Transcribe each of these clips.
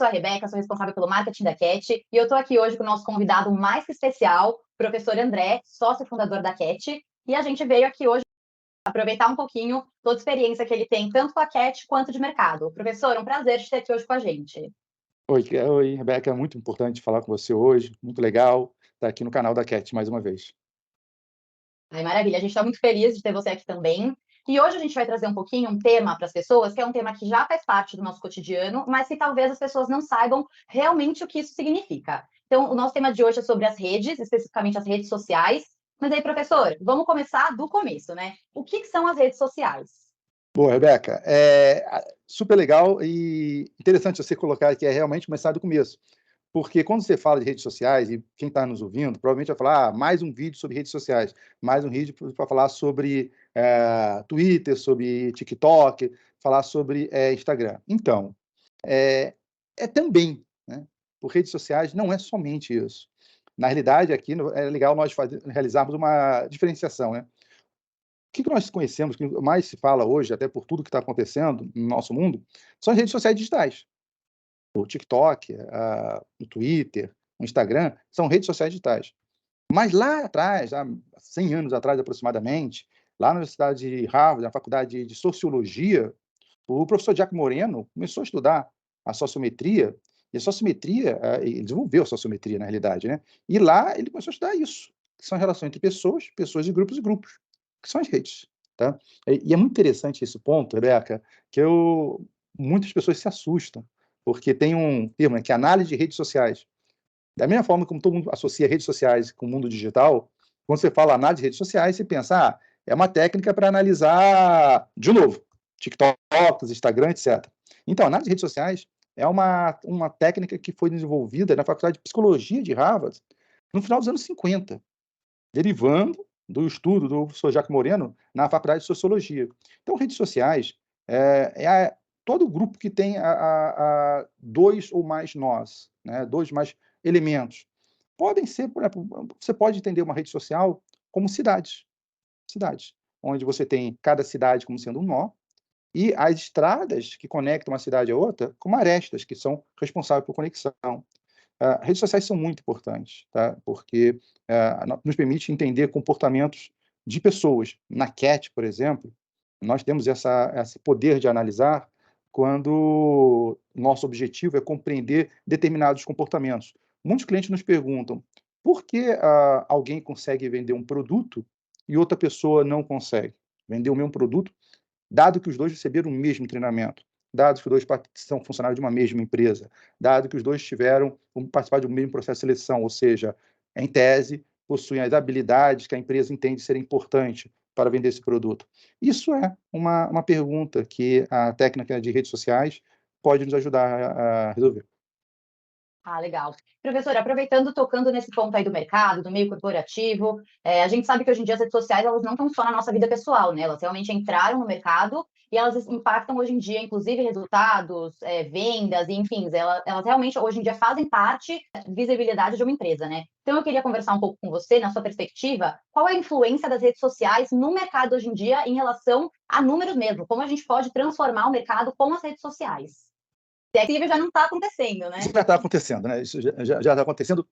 sou a Rebeca, sou responsável pelo marketing da Cat, e eu estou aqui hoje com o nosso convidado mais que especial, professor André, sócio fundador da Cat, e a gente veio aqui hoje aproveitar um pouquinho toda a experiência que ele tem, tanto com a Cat quanto de mercado. Professor, um prazer te ter aqui hoje com a gente. Oi, Rebeca, é muito importante falar com você hoje, muito legal estar aqui no canal da Cat mais uma vez. Ai, maravilha, a gente está muito feliz de ter você aqui também. E hoje a gente vai trazer um pouquinho um tema para as pessoas, que é um tema que já faz parte do nosso cotidiano, mas que talvez as pessoas não saibam realmente o que isso significa. Então, o nosso tema de hoje é sobre as redes, especificamente as redes sociais. Mas aí, professor, vamos começar do começo, né? O que são as redes sociais? Boa, Rebeca, super legal e interessante você colocar que é realmente começar do começo, porque quando você fala de redes sociais, e quem está nos ouvindo, provavelmente vai falar, mais um vídeo sobre redes sociais, mais um vídeo para falar sobre Twitter, sobre TikTok, falar sobre Instagram. Então, é também, né? Por redes sociais não é somente isso. Na realidade, aqui é legal nós realizarmos uma diferenciação, né? O que nós conhecemos, que mais se fala hoje, até por tudo que está acontecendo no nosso mundo, são as redes sociais digitais. O TikTok, o Twitter, o Instagram, são redes sociais digitais. Mas lá atrás, há 100 anos atrás aproximadamente, lá na Universidade de Harvard, na Faculdade de Sociologia, o professor Jack Moreno começou a estudar a sociometria, e a sociometria, ele desenvolveu a sociometria, na realidade, né? E lá ele começou a estudar isso, que são relações entre pessoas, pessoas e grupos, que são as redes, tá? E é muito interessante esse ponto, Rebeca, que muitas pessoas se assustam, porque tem um termo, né, que é análise de redes sociais. Da mesma forma como todo mundo associa redes sociais com o mundo digital, quando você fala análise de redes sociais, você pensa, é uma técnica para analisar, de novo, TikTok, Instagram, etc. Então, análise de redes sociais é uma técnica que foi desenvolvida na Faculdade de Psicologia de Harvard no final dos anos 50, derivando do estudo do professor Jacques Moreno na Faculdade de Sociologia. Então, redes sociais todo grupo que tem dois ou mais nós, né, dois mais elementos. Podem ser, por exemplo, você pode entender uma rede social como cidades, onde você tem cada cidade como sendo um nó, e as estradas que conectam uma cidade a outra como arestas, que são responsáveis por conexão. Redes sociais são muito importantes, tá? Porque nos permite entender comportamentos de pessoas. Na Cat, por exemplo, nós temos esse poder de analisar quando nosso objetivo é compreender determinados comportamentos. Muitos clientes nos perguntam por que alguém consegue vender um produto e outra pessoa não consegue vender o mesmo produto, dado que os dois receberam o mesmo treinamento, dado que os dois são funcionários de uma mesma empresa, dado que os dois participaram do mesmo processo de seleção, ou seja, em tese, possuem as habilidades que a empresa entende ser importante para vender esse produto. Isso é uma pergunta que a técnica de redes sociais pode nos ajudar a resolver. Ah, legal. Professor, aproveitando, tocando nesse ponto aí do mercado, do meio corporativo, a gente sabe que hoje em dia as redes sociais, elas não estão só na nossa vida pessoal, né? Elas realmente entraram no mercado e elas impactam hoje em dia, inclusive, resultados, vendas, e, enfim, elas realmente hoje em dia fazem parte da visibilidade de uma empresa, né? Então eu queria conversar um pouco com você, na sua perspectiva, qual é a influência das redes sociais no mercado hoje em dia em relação a números mesmo? Como a gente pode transformar o mercado com as redes sociais? Se é que já não está acontecendo, né? Isso já está acontecendo, né? Isso já está acontecendo,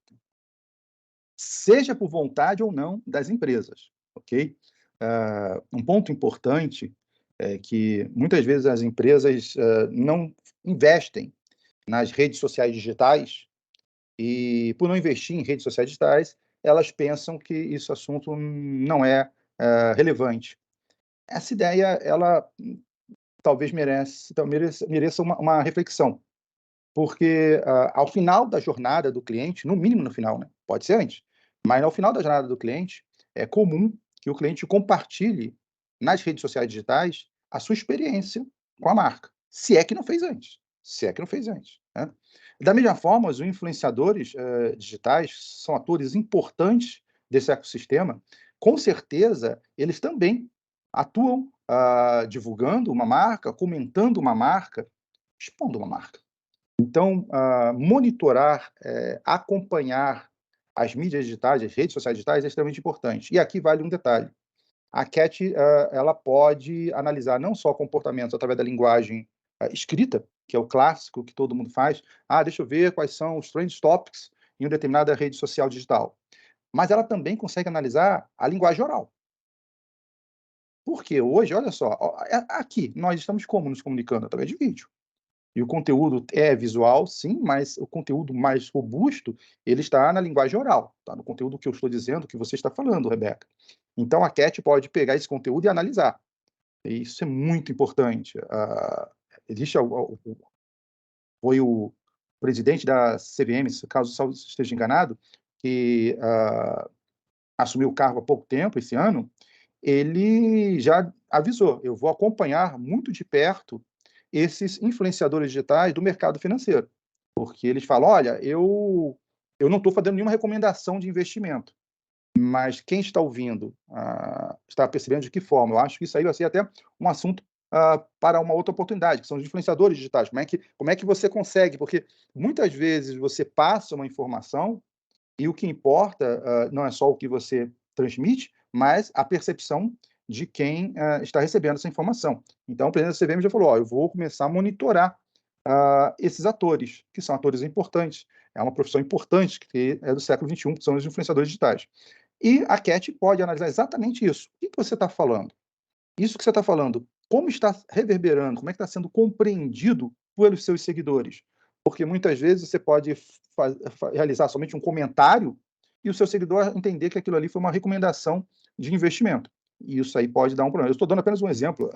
seja por vontade ou não das empresas, ok? Um ponto importante é que muitas vezes as empresas não investem nas redes sociais digitais e, por não investir em redes sociais digitais, elas pensam que esse assunto não é relevante. Essa ideia, ela talvez mereça uma reflexão, porque ao final da jornada do cliente, no mínimo no final, né? Pode ser antes, mas ao final da jornada do cliente, é comum que o cliente compartilhe nas redes sociais digitais a sua experiência com a marca, se é que não fez antes, né? Da mesma forma, os influenciadores digitais são atores importantes desse ecossistema. Com certeza, eles também atuam divulgando uma marca, comentando uma marca, expondo uma marca. Então, monitorar, acompanhar as mídias digitais, as redes sociais digitais é extremamente importante. E aqui vale um detalhe. A Cat, ela pode analisar não só comportamentos através da linguagem escrita, que é o clássico que todo mundo faz. Deixa eu ver quais são os trend topics em uma determinada rede social digital. Mas ela também consegue analisar a linguagem oral. Porque hoje, olha só, aqui, nós estamos como nos comunicando? Através de vídeo. E o conteúdo é visual, sim, mas o conteúdo mais robusto, ele está na linguagem oral, tá? No conteúdo que eu estou dizendo, que você está falando, Rebeca. Então, a Cat pode pegar esse conteúdo e analisar. E isso é muito importante. Existe foi o presidente da CVM, caso eu esteja enganado, que assumiu o cargo há pouco tempo, esse ano, ele já avisou, eu vou acompanhar muito de perto esses influenciadores digitais do mercado financeiro, porque eles falam, olha, eu não estou fazendo nenhuma recomendação de investimento, mas quem está ouvindo está percebendo de que forma. Eu acho que isso aí vai ser até um assunto para uma outra oportunidade, que são os influenciadores digitais. Como é que você consegue? Porque muitas vezes você passa uma informação e o que importa não é só o que você transmite, mas a percepção de quem está recebendo essa informação. Então, o presidente da CVM já falou, eu vou começar a monitorar esses atores, que são atores importantes. É uma profissão importante, que é do século XXI, que são os influenciadores digitais. E a Cat pode analisar exatamente isso. O que você está falando? Isso que você está falando, como está reverberando, como é que está sendo compreendido pelos seus seguidores? Porque muitas vezes você pode realizar somente um comentário e o seu seguidor entender que aquilo ali foi uma recomendação de investimento. E isso aí pode dar um problema. Eu estou dando apenas um exemplo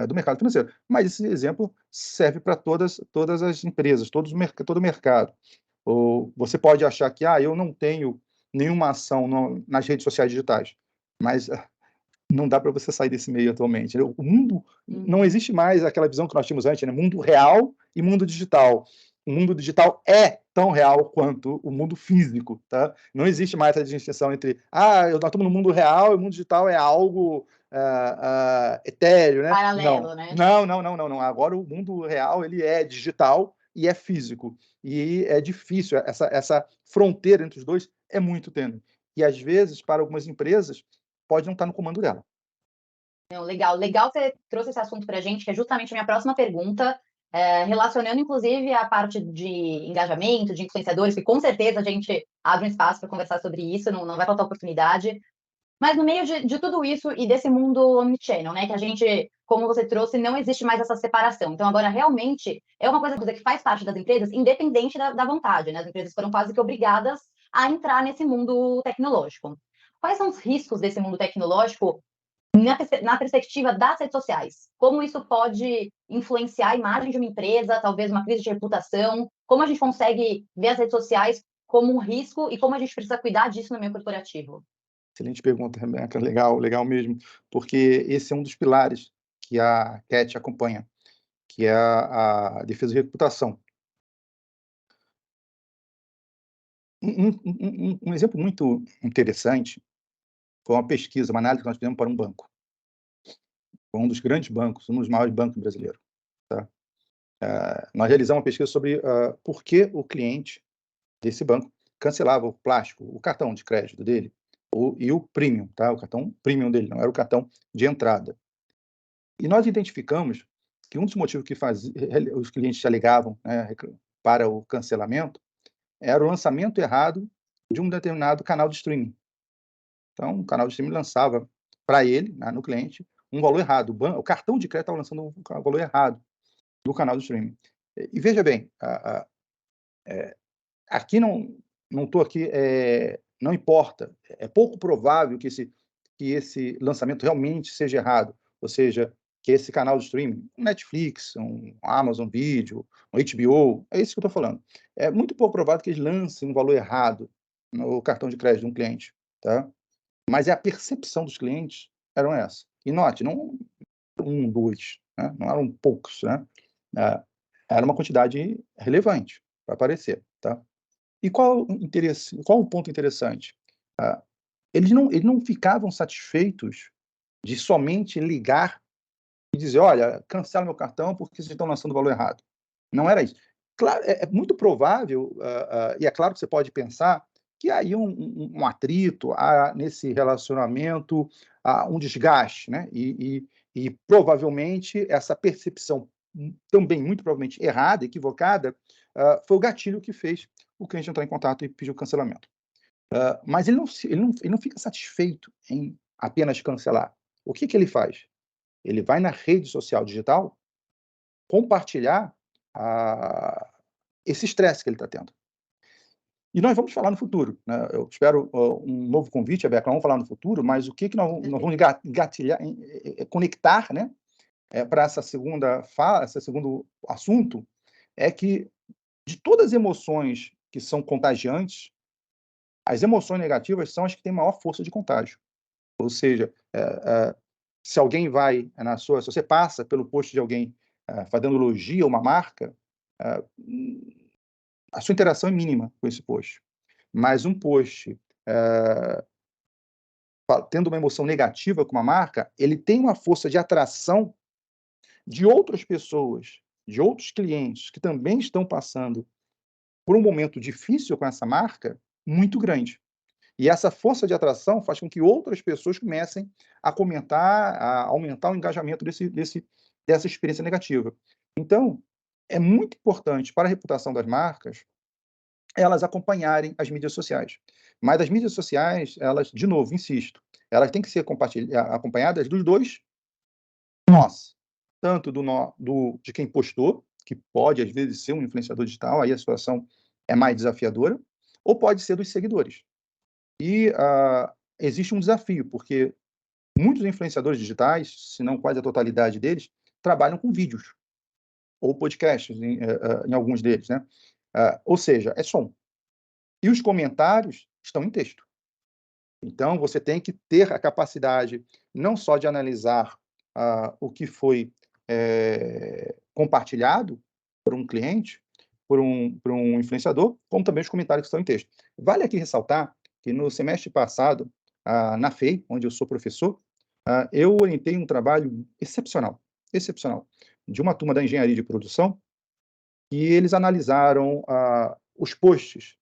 do mercado financeiro, mas esse exemplo serve para todas as empresas, todo o mercado. Ou você pode achar que eu não tenho nenhuma ação nas redes sociais digitais, mas não dá para você sair desse meio atualmente. O mundo não existe mais aquela visão que nós tínhamos antes, né? Mundo real e mundo digital. O mundo digital é tão real quanto o mundo físico, tá? Não existe mais essa distinção entre nós estamos no mundo real e o mundo digital é algo etéreo, né? Paralelo, né? Não. Agora o mundo real ele é digital e é físico. E é difícil, essa fronteira entre os dois é muito tênue. E às vezes, para algumas empresas, pode não estar no comando dela. Não, legal você trouxe esse assunto para a gente, que é justamente a minha próxima pergunta, relacionando inclusive a parte de engajamento, de influenciadores, que com certeza a gente abre um espaço para conversar sobre isso, não vai faltar oportunidade. Mas no meio de tudo isso e desse mundo omnichannel, né, que a gente, como você trouxe, não existe mais essa separação. Então, agora, realmente, é uma coisa que faz parte das empresas, independente da vontade, né? As empresas foram quase que obrigadas a entrar nesse mundo tecnológico. Quais são os riscos desse mundo tecnológico na perspectiva das redes sociais? Como isso pode influenciar a imagem de uma empresa, talvez uma crise de reputação? Como a gente consegue ver as redes sociais como um risco e como a gente precisa cuidar disso no meio corporativo? Excelente pergunta, Rebeca. Legal mesmo, porque esse é um dos pilares que a CAT acompanha, que é a defesa de reputação. Um exemplo muito interessante foi uma pesquisa, uma análise que nós fizemos para um banco. Foi um dos grandes bancos, um dos maiores bancos brasileiros. Tá? Nós realizamos uma pesquisa sobre por que o cliente desse banco cancelava o plástico, o cartão de crédito dele, e o premium, tá? O cartão premium dele, não era o cartão de entrada. E nós identificamos que um dos motivos que os clientes alegavam, né, para o cancelamento era o lançamento errado de um determinado canal de streaming. Então, o canal de streaming lançava para ele, né, no cliente, um valor errado. O cartão de crédito estava lançando um valor errado do canal de streaming. E veja bem, aqui não estou aqui, não importa. É pouco provável que esse lançamento realmente seja errado. Ou seja, que esse canal de streaming, um Netflix, um Amazon Video, um HBO, é isso que eu estou falando. É muito pouco provável que eles lancem um valor errado no cartão de crédito de um cliente, tá? Mas a percepção dos clientes eram essa. E note, não dois, né? Não eram poucos, né? Era uma quantidade relevante para aparecer, tá? E qual o ponto interessante? Eles não ficavam satisfeitos de somente ligar e dizer, olha, cancela meu cartão porque vocês estão lançando o valor errado. Não era isso. Claro, é muito provável, e é claro que você pode pensar, que aí um atrito, nesse relacionamento, um desgaste, né? E provavelmente essa percepção também muito provavelmente errada, equivocada, foi o gatilho que fez o cliente entrar em contato e pedir o cancelamento. Mas ele não fica satisfeito em apenas cancelar. O que ele faz? Ele vai na rede social digital compartilhar esse estresse que ele está tendo. E nós vamos falar no futuro, né? Eu espero um novo convite, Beca, vamos falar no futuro, mas o que nós vamos gatilhar, conectar, né, para essa segunda fala, esse segundo assunto, é que de todas as emoções que são contagiantes, as emoções negativas são as que têm maior força de contágio. Ou seja, se alguém vai se você passa pelo post de alguém fazendo elogio a uma marca, a sua interação é mínima com esse post. Mas um post tendo uma emoção negativa com uma marca, ele tem uma força de atração de outras pessoas, de outros clientes que também estão passando por um momento difícil com essa marca, muito grande. E essa força de atração faz com que outras pessoas comecem a comentar, a aumentar o engajamento dessa experiência negativa. Então, é muito importante para a reputação das marcas elas acompanharem as mídias sociais. Mas as mídias sociais, elas, de novo, insisto, elas têm que ser acompanhadas dos dois nós. Tanto de quem postou, que pode, às vezes, ser um influenciador digital, aí a situação é mais desafiadora, ou pode ser dos seguidores. E existe um desafio, porque muitos influenciadores digitais, se não quase a totalidade deles, trabalham com vídeos ou podcasts, em alguns deles, né? Ou seja, é som. E os comentários estão em texto. Então, você tem que ter a capacidade não só de analisar o que foi compartilhado por um cliente, por um influenciador, como também os comentários que estão em texto. Vale aqui ressaltar que no semestre passado, na FEI, onde eu sou professor, eu orientei um trabalho excepcional, de uma turma da engenharia de produção, e eles analisaram os posts,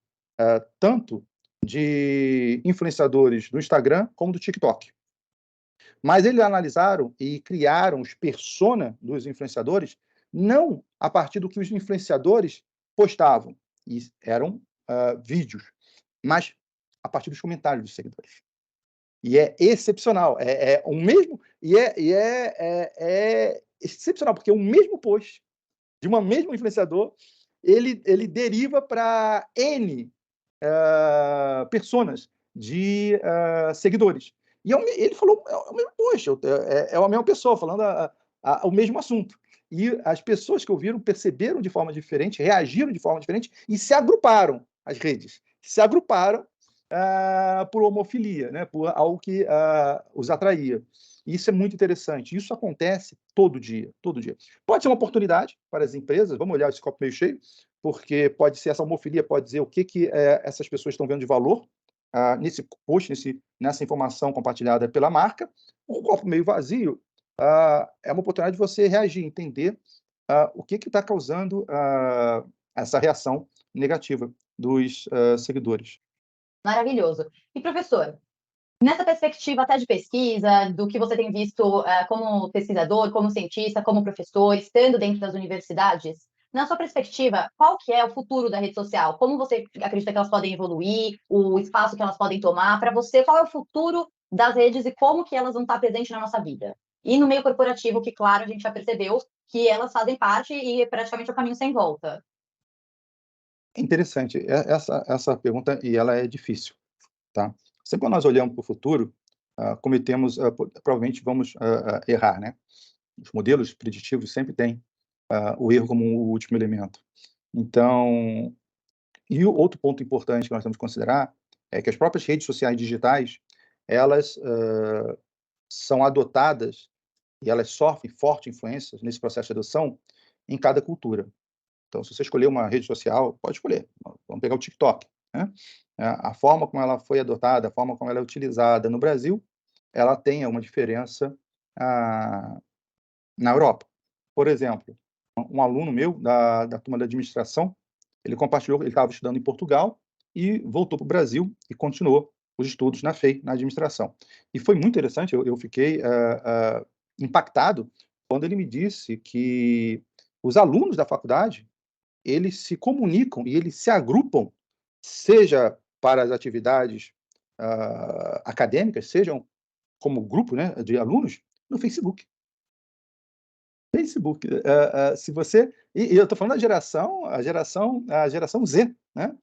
tanto de influenciadores do Instagram como do TikTok. Mas eles analisaram e criaram os persona dos influenciadores não a partir do que os influenciadores postavam, e eram vídeos, mas a partir dos comentários dos seguidores. E é excepcional, é o mesmo, é excepcional, porque o mesmo post de uma mesmo influenciador, ele deriva para N personas de seguidores. E ele falou, é o mesmo post, é a mesma pessoa falando o mesmo assunto. E as pessoas que ouviram perceberam de forma diferente, reagiram de forma diferente e se agruparam, as redes. Se agruparam por homofilia, né? Por algo que os atraía. Isso é muito interessante. Isso acontece todo dia, todo dia. Pode ser uma oportunidade para as empresas, vamos olhar esse copo meio cheio, porque pode ser essa homofilia, pode dizer o que essas pessoas estão vendo de valor nesse post, nessa informação compartilhada pela marca. O copo meio vazio é uma oportunidade de você reagir, entender o que está causando essa reação negativa dos seguidores. Maravilhoso. E, professor, nessa perspectiva até de pesquisa, do que você tem visto como pesquisador, como cientista, como professor, estando dentro das universidades, na sua perspectiva, qual que é o futuro da rede social? Como você acredita que elas podem evoluir, o espaço que elas podem tomar? Para você, qual é o futuro das redes e como que elas vão estar presentes na nossa vida? E no meio corporativo, que, claro, a gente já percebeu que elas fazem parte e é praticamente o caminho sem volta. É interessante essa pergunta, e ela é difícil, tá? Sempre quando nós olhamos para o futuro, cometemos, provavelmente vamos errar, né? Os modelos preditivos sempre têm o erro como o último elemento. Então, e o outro ponto importante que nós temos que considerar é que as próprias redes sociais digitais, elas são adotadas e elas sofrem forte influência nesse processo de adoção em cada cultura. Então, se você escolher uma rede social, pode escolher. Vamos pegar o TikTok, né? A forma como ela foi adotada, a forma como ela é utilizada no Brasil, ela tem uma diferença na Europa. Por exemplo, um aluno meu da turma da administração, ele compartilhou, ele estava estudando em Portugal e voltou para o Brasil e continuou os estudos na FEI, na administração. E foi muito interessante, eu fiquei impactado quando ele me disse que os alunos da faculdade, eles se comunicam e eles se agrupam, seja para as atividades acadêmicas, sejam como grupo, né, de alunos, no Facebook. Facebook. Se você... E eu estou falando da geração Z, né?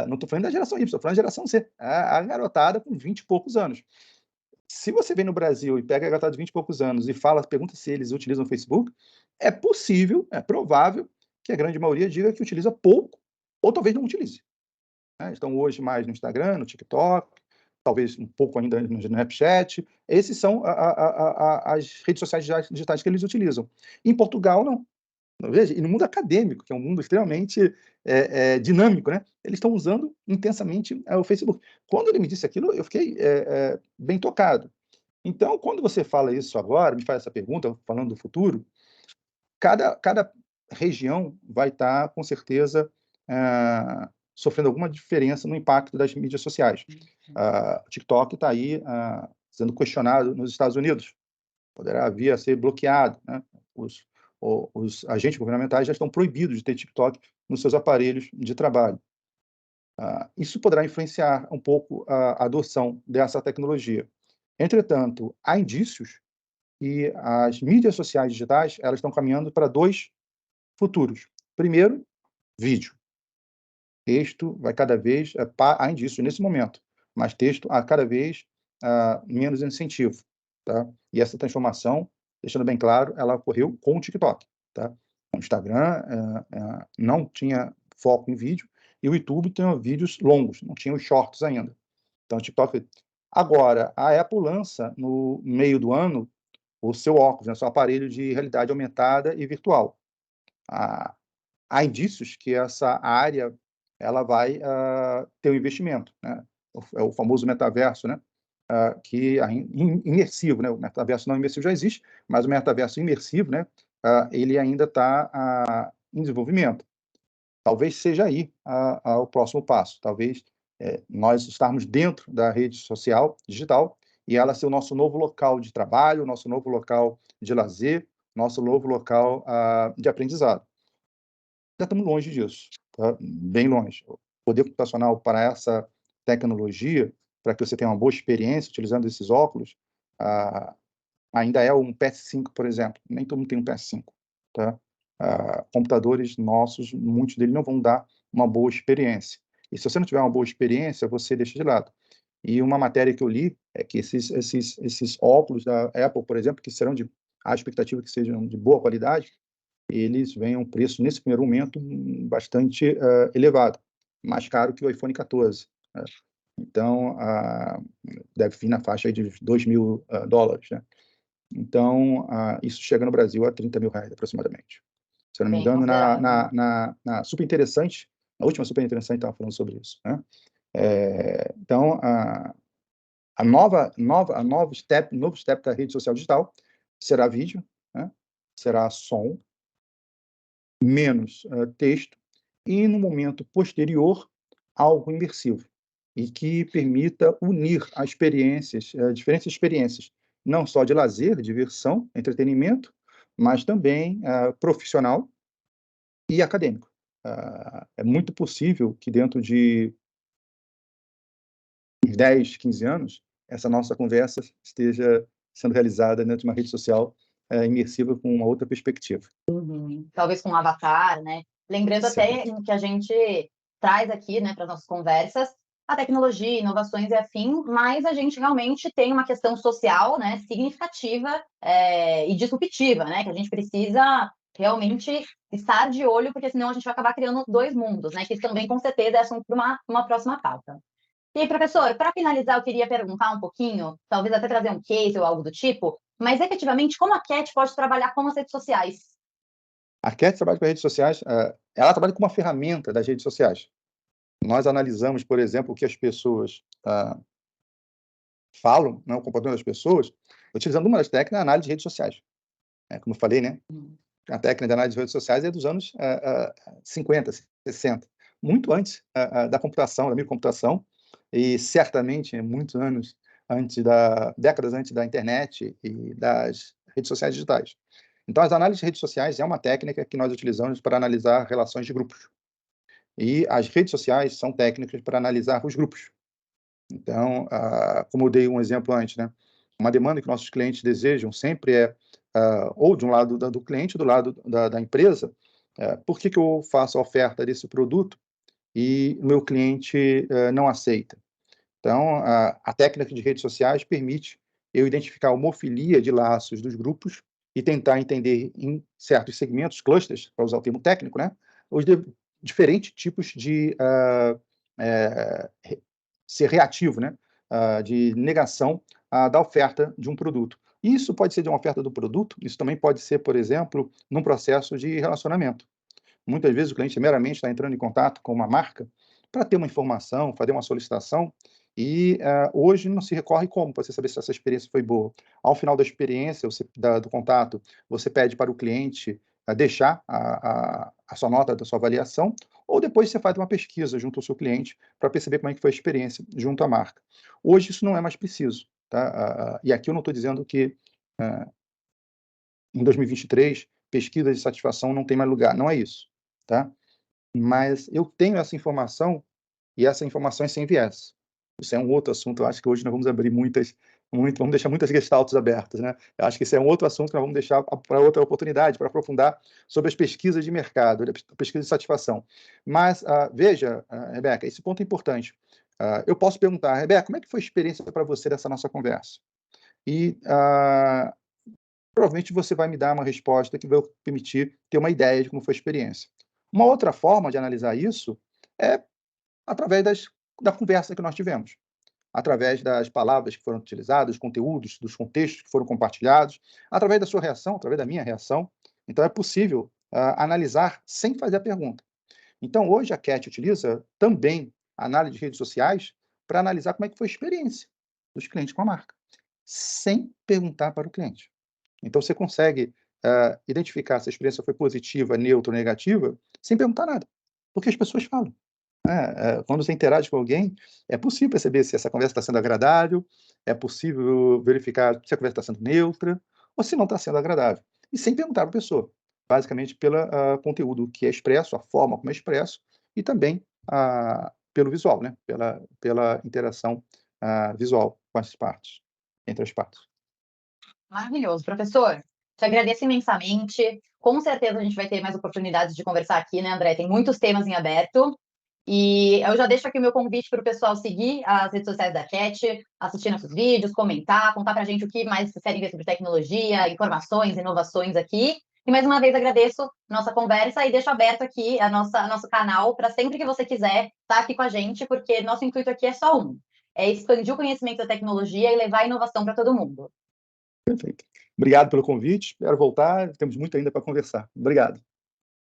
Não estou falando da geração Y, estou falando da geração Z. A garotada com 20 e poucos anos. Se você vem no Brasil e pega a garotada de 20 e poucos anos e pergunta se eles utilizam o Facebook, é possível, é provável que a grande maioria diga que utiliza pouco, ou talvez não utilize, né? Estão hoje mais no Instagram, no TikTok, talvez um pouco ainda no Snapchat. Esses são as redes sociais digitais que eles utilizam. Em Portugal, não. Veja, e no mundo acadêmico, que é um mundo extremamente dinâmico, né? Eles estão usando intensamente o Facebook. Quando ele me disse aquilo, eu fiquei bem tocado. Então, quando você fala isso agora, me faz essa pergunta, falando do futuro, cada região vai estar, com certeza, sofrendo alguma diferença no impacto das mídias sociais. O TikTok está aí sendo questionado nos Estados Unidos. Poderá vir a ser bloqueado, né? Os agentes governamentais já estão proibidos de ter TikTok nos seus aparelhos de trabalho. Isso poderá influenciar um pouco a adoção dessa tecnologia. Entretanto, há indícios que as mídias sociais digitais elas estão caminhando para dois futuros. Primeiro, vídeo. Texto vai cada vez... há indícios nesse momento, mas texto há cada vez menos incentivo. Tá? E essa transformação, deixando bem claro, ela ocorreu com o TikTok. Tá? O Instagram não tinha foco em vídeo, e o YouTube tem vídeos longos, não tinha os shorts ainda. Então, o TikTok... Agora, a Apple lança, no meio do ano, o seu óculos, né, seu aparelho de realidade aumentada e virtual. Há indícios que essa área ela vai ter um investimento, né? É o famoso metaverso, né? Que é imersivo, né? O metaverso não imersivo já existe, mas o metaverso imersivo, né? Ele ainda está em desenvolvimento. Talvez seja aí o próximo passo. Talvez nós estarmos dentro da rede social digital e ela ser o nosso novo local de trabalho, nosso novo local de lazer, nosso novo local de aprendizado. Já estamos longe disso, tá? Bem longe. O poder computacional para essa tecnologia, para que você tenha uma boa experiência utilizando esses óculos, ainda é um PS5, por exemplo. Nem todo mundo tem um PS5. Tá? Computadores nossos, muitos deles não vão dar uma boa experiência. E se você não tiver uma boa experiência, você deixa de lado. E uma matéria que eu li é que esses óculos da Apple, por exemplo, que serão a expectativa que sejam de boa qualidade, eles vêm a um preço, nesse primeiro momento, bastante elevado, mais caro que o iPhone 14. Né? Então, deve vir na faixa aí de $2.000. Né? Então, isso chega no Brasil a R$30 mil, aproximadamente. Se eu não me Bem engano, considerável. na Super Interessante, na última Super Interessante, estava falando sobre isso. Né? Então, novo step da rede social digital será vídeo, né? Será som, menos texto, e, no momento posterior, algo imersivo, e que permita unir diferentes experiências, não só de lazer, diversão, entretenimento, mas também profissional e acadêmico. É muito possível que dentro de 10, 15 anos, essa nossa conversa esteja sendo realizada dentro de uma rede social imersiva com uma outra perspectiva. Talvez com um avatar, né? Lembrando Sim. até que a gente traz aqui, né, para as nossas conversas, a tecnologia, inovações e afim, mas a gente realmente tem uma questão social, né, significativa e disruptiva, né, que a gente precisa realmente estar de olho, porque senão a gente vai acabar criando dois mundos, né, que isso também, com certeza, é assunto para uma próxima pauta. E aí, professor, para finalizar, eu queria perguntar um pouquinho, talvez até trazer um case ou algo do tipo, mas efetivamente, como a Cat pode trabalhar com as redes sociais? A Cat trabalha com as redes sociais, ela trabalha com uma ferramenta das redes sociais. Nós analisamos, por exemplo, o que as pessoas falam, né, o comportamento das pessoas, utilizando uma das técnicas, a análise de redes sociais. Como eu falei, né, a técnica de análise de redes sociais é dos anos 50, 60, muito antes da computação, da microcomputação, e certamente muitos anos décadas antes da internet e das redes sociais digitais. Então, as análises de redes sociais é uma técnica que nós utilizamos para analisar relações de grupos. E as redes sociais são técnicas para analisar os grupos. Então, como eu dei um exemplo antes, né? Uma demanda que nossos clientes desejam sempre é, ou de um lado do cliente, do lado da empresa, por que eu faço a oferta desse produto e o meu cliente não aceita? Então, a técnica de redes sociais permite eu identificar a homofilia de laços dos grupos e tentar entender em certos segmentos, clusters, para usar o termo técnico, né, os diferentes tipos de ser reativo, né, de negação da oferta de um produto. Isso pode ser de uma oferta do produto, isso também pode ser, por exemplo, num processo de relacionamento. Muitas vezes o cliente meramente está entrando em contato com uma marca para ter uma informação, fazer uma solicitação, e hoje não se recorre como para você saber se essa experiência foi boa. Ao final da experiência, do contato, você pede para o cliente deixar a sua nota da sua avaliação, ou depois você faz uma pesquisa junto ao seu cliente para perceber como é que foi a experiência junto à marca. Hoje isso não é mais preciso, tá? E aqui eu não estou dizendo que em 2023 pesquisa de satisfação não tem mais lugar, não é isso, tá? Mas eu tenho essa informação e essa informação é sem viés. Isso é um outro assunto, eu acho que hoje nós vamos abrir vamos deixar muitas gestaltes abertas, né? Eu acho que esse é um outro assunto que nós vamos deixar para outra oportunidade, para aprofundar sobre as pesquisas de mercado, a pesquisa de satisfação. Mas, veja, Rebeca, esse ponto é importante. Eu posso perguntar, Rebeca, como é que foi a experiência para você dessa nossa conversa? E provavelmente você vai me dar uma resposta que vai permitir ter uma ideia de como foi a experiência. Uma outra forma de analisar isso é através da conversa que nós tivemos, através das palavras que foram utilizadas, dos conteúdos, dos contextos que foram compartilhados, através da sua reação, através da minha reação. Então, é possível analisar sem fazer a pergunta. Então, hoje a CAT utiliza também a análise de redes sociais para analisar como é que foi a experiência dos clientes com a marca, sem perguntar para o cliente. Então, você consegue identificar se a experiência foi positiva, neutra ou negativa, sem perguntar nada, porque as pessoas falam. Quando você interage com alguém, é possível perceber se essa conversa está sendo agradável, é possível verificar se a conversa está sendo neutra ou se não está sendo agradável. E sem perguntar para a pessoa, basicamente pelo conteúdo que é expresso, a forma como é expresso, e também pelo visual, né? pela interação visual com as partes, entre as partes. Maravilhoso, professor. Te agradeço imensamente. Com certeza a gente vai ter mais oportunidades de conversar aqui, né, André? Tem muitos temas em aberto. E eu já deixo aqui o meu convite para o pessoal seguir as redes sociais da CAT, assistir nossos vídeos, comentar, contar para a gente o que mais vocês querem ver sobre tecnologia, informações, inovações aqui. E mais uma vez agradeço nossa conversa e deixo aberto aqui nosso canal para sempre que você quiser estar aqui com a gente, porque nosso intuito aqui é só um: é expandir o conhecimento da tecnologia e levar a inovação para todo mundo. Perfeito. Obrigado pelo convite, espero voltar, temos muito ainda para conversar. Obrigado.